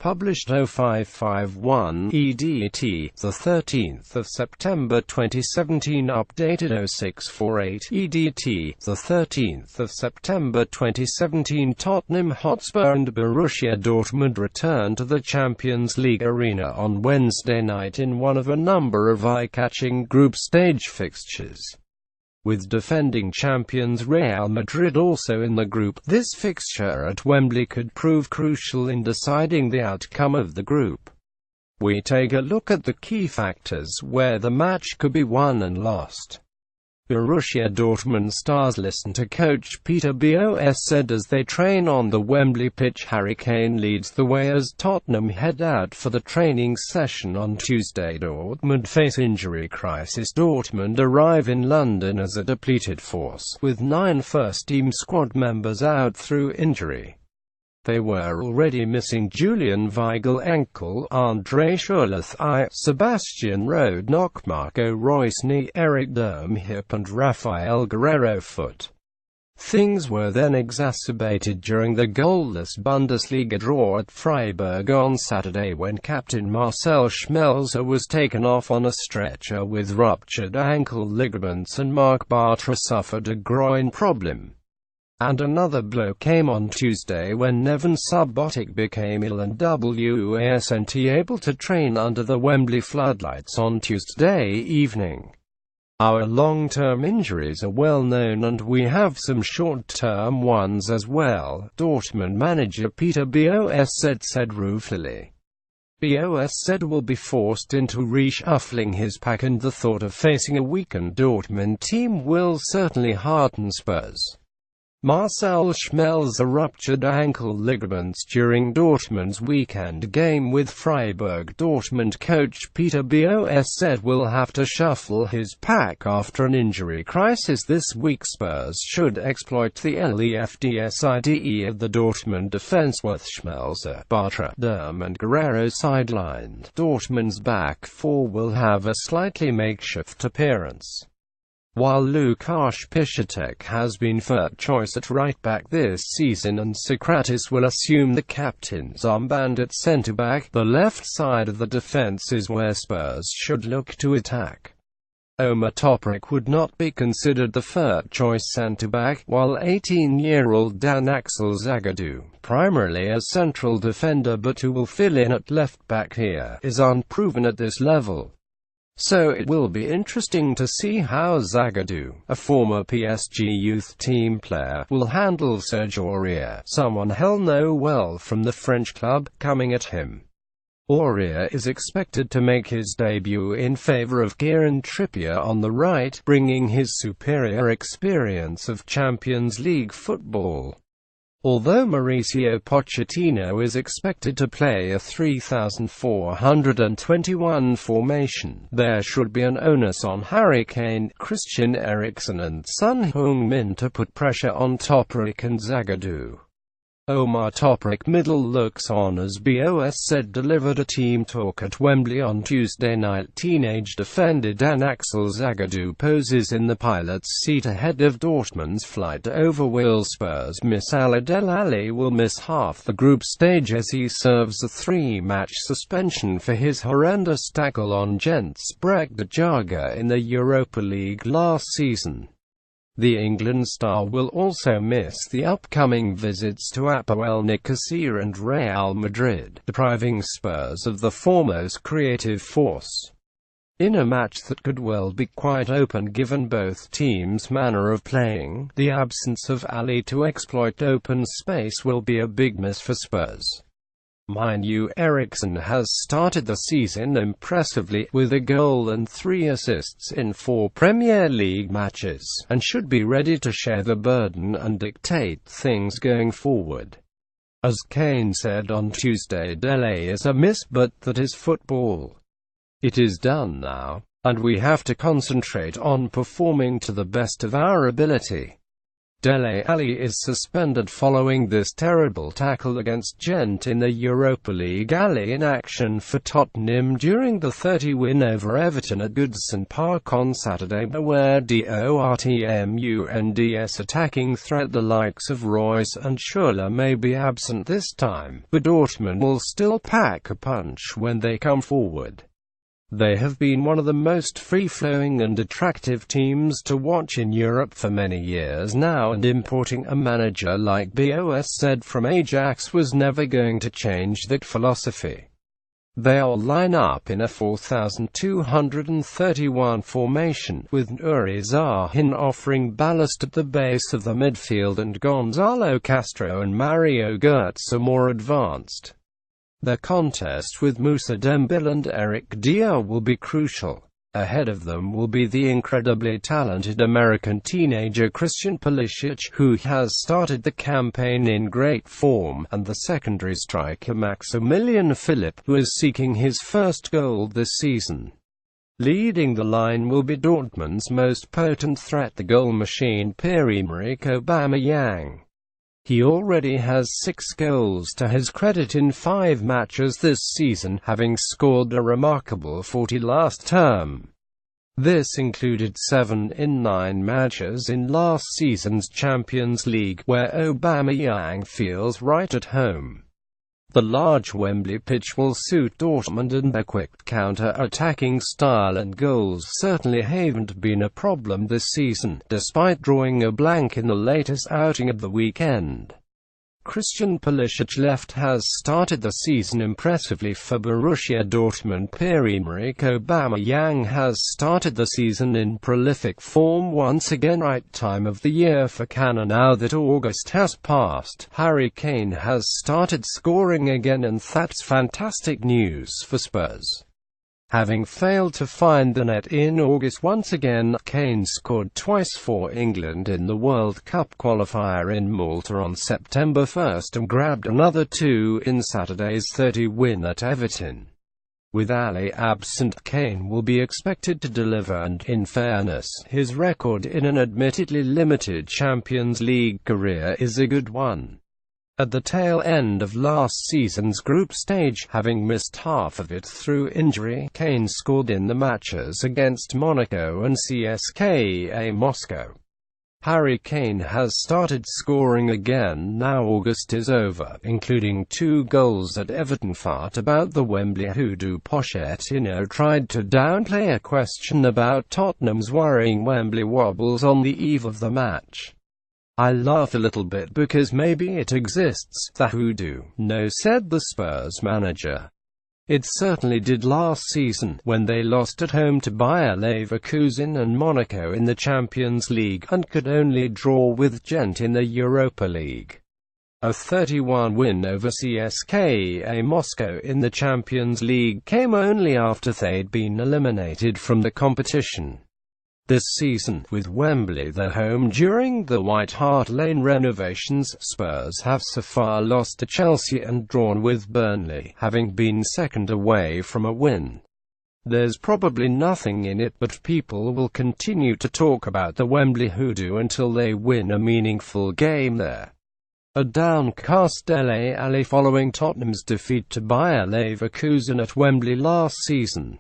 Published 0551 EDT, the 13th of September 2017. Updated 0648 EDT, the 13th of September 2017. Tottenham Hotspur and Borussia Dortmund return to the Champions League arena on Wednesday night in one of a number of eye-catching group stage fixtures. With defending champions Real Madrid also in the group, this fixture at Wembley could prove crucial in deciding the outcome of the group. We take a look at the key factors where the match could be won and lost. Borussia Dortmund stars listen to coach Peter Bosz said as they train on the Wembley pitch. Harry Kane leads the way as Tottenham head out for the training session on Tuesday. Dortmund face injury crisis. Dortmund arrive in London as a depleted force, with 9 first-team squad members out through injury. They were already missing Julian Weigl ankle, Andre Schurrle thigh, Sebastian Rode knock, Marco Reus knee, Erik Durm hip and Raphael Guerreiro foot. Things were then exacerbated during the goalless Bundesliga draw at Freiburg on Saturday when captain Marcel Schm was taken off on a stretcher with ruptured ankle ligaments and Marc Bartra suffered a groin problem. And another blow came on Tuesday when Neven Subotic became ill and wasn't able to train under the Wembley floodlights on Tuesday evening. Our long-term injuries are well known and we have some short-term ones as well, Dortmund manager Peter Bosz said ruefully. Bosz said will be forced into reshuffling his pack and the thought of facing a weakened Dortmund team will certainly hearten Spurs. Marcel Schm's ruptured ankle ligaments during Dortmund's weekend game with Freiburg. Dortmund coach Peter Bosz said will have to shuffle his pack after an injury crisis this week. Spurs should exploit the leftside of the Dortmund defense with Schmelzer, Bartra, Durm and Guerreiro sidelined. Dortmund's back four will have a slightly makeshift appearance. While Łukasz Piszczek has been first choice at right-back this season and Sokratis will assume the captain's armband at centre-back, the left side of the defence is where Spurs should look to attack. Omar Toprak would not be considered the first-choice centre-back, while 18-year-old Dan Axel Zagadou, primarily a central defender but who will fill in at left-back here, is unproven at this level. So it will be interesting to see how Zagadou, a former PSG youth team player, will handle Serge Aurier, someone he'll know well from the French club, coming at him. Aurier is expected to make his debut in favour of Kieran Trippier on the right, bringing his superior experience of Champions League football. Although Mauricio Pochettino is expected to play a 3,421 formation, there should be an onus on Harry Kane, Christian Eriksen and Son Heung-min to put pressure on Toprak and Zagadou. Omar Toprak middle looks on as Bosz said delivered a team talk at Wembley on Tuesday night. Teenage defender Dan Axel Zagadou poses in the pilot's seat ahead of Dortmund's flight over Wales. Spurs miss Alaa El Ali will miss half the group stage as he serves a 3-match suspension for his horrendous tackle on Gents Brekta Jaga in the Europa League last season. The England star will also miss the upcoming visits to Apoel Nicosia and Real Madrid, depriving Spurs of the foremost creative force. In a match that could well be quite open given both teams' manner of playing, the absence of Ali to exploit open space will be a big miss for Spurs. Mind you, Eriksen has started the season impressively, with a goal and 3 assists in 4 Premier League matches, and should be ready to share the burden and dictate things going forward. As Kane said on Tuesday, delay is a miss but that is football. It is done now, and we have to concentrate on performing to the best of our ability. Dele Alli is suspended following this terrible tackle against Gent in the Europa League. Alli in action for Tottenham during the 30 win over Everton at Goodison Park on Saturday, where Dortmund's attacking threat, the likes of Reus and Schurrle, may be absent this time, but Dortmund will still pack a punch when they come forward. They have been one of the most free-flowing and attractive teams to watch in Europe for many years now, and importing a manager like Bosz said from Ajax was never going to change that philosophy. They'll line up in a 4,231 formation, with Nuri Sahin offering ballast at the base of the midfield and Gonzalo Castro and Mario Götze more advanced. The contest with Moussa Dembele and Erik Durm will be crucial. Ahead of them will be the incredibly talented American teenager Christian Pulisic, who has started the campaign in great form, and the secondary striker Maximilian Philipp, who is seeking his first goal this season. Leading the line will be Dortmund's most potent threat, the goal machine Pierre-Emerick Aubameyang. He already has 6 goals to his credit in 5 matches this season, having scored a remarkable 40 last term. This included 7 in 9 matches in last season's Champions League, where Aubameyang feels right at home. The large Wembley pitch will suit Dortmund, and their quick counter-attacking style and goals certainly haven't been a problem this season, despite drawing a blank in the latest outing of the weekend. Christian Pulisic left has started the season impressively for Borussia Dortmund. Pierre-Emerick Aubameyang has started the season in prolific form once again. Right time of the year for Cannes. Now that August has passed, Harry Kane has started scoring again, and that's fantastic news for Spurs. Having failed to find the net in August once again, Kane scored twice for England in the World Cup qualifier in Malta on September 1 and grabbed another 2 in Saturday's 30 win at Everton. With Alli absent, Kane will be expected to deliver, and, in fairness, his record in an admittedly limited Champions League career is a good one. At the tail end of last season's group stage, having missed half of it through injury, Kane scored in the matches against Monaco and CSKA Moscow. Harry Kane has started scoring again now August is over, including 2 goals at Everton. Fart about the Wembley hoodoo. Pochettino tried to downplay a question about Tottenham's worrying Wembley wobbles on the eve of the match. "I laugh a little bit because maybe it exists, the hoodoo." "No," said the Spurs manager. "It certainly did last season, when they lost at home to Bayer Leverkusen and Monaco in the Champions League, and could only draw with Gent in the Europa League. A 31 win over CSKA Moscow in the Champions League came only after they'd been eliminated from the competition." This season, with Wembley their home during the White Hart Lane renovations, Spurs have so far lost to Chelsea and drawn with Burnley, having been second away from a win. There's probably nothing in it, but people will continue to talk about the Wembley hoodoo until they win a meaningful game there. A downcast Dele Alli following Tottenham's defeat to Bayer Leverkusen at Wembley last season.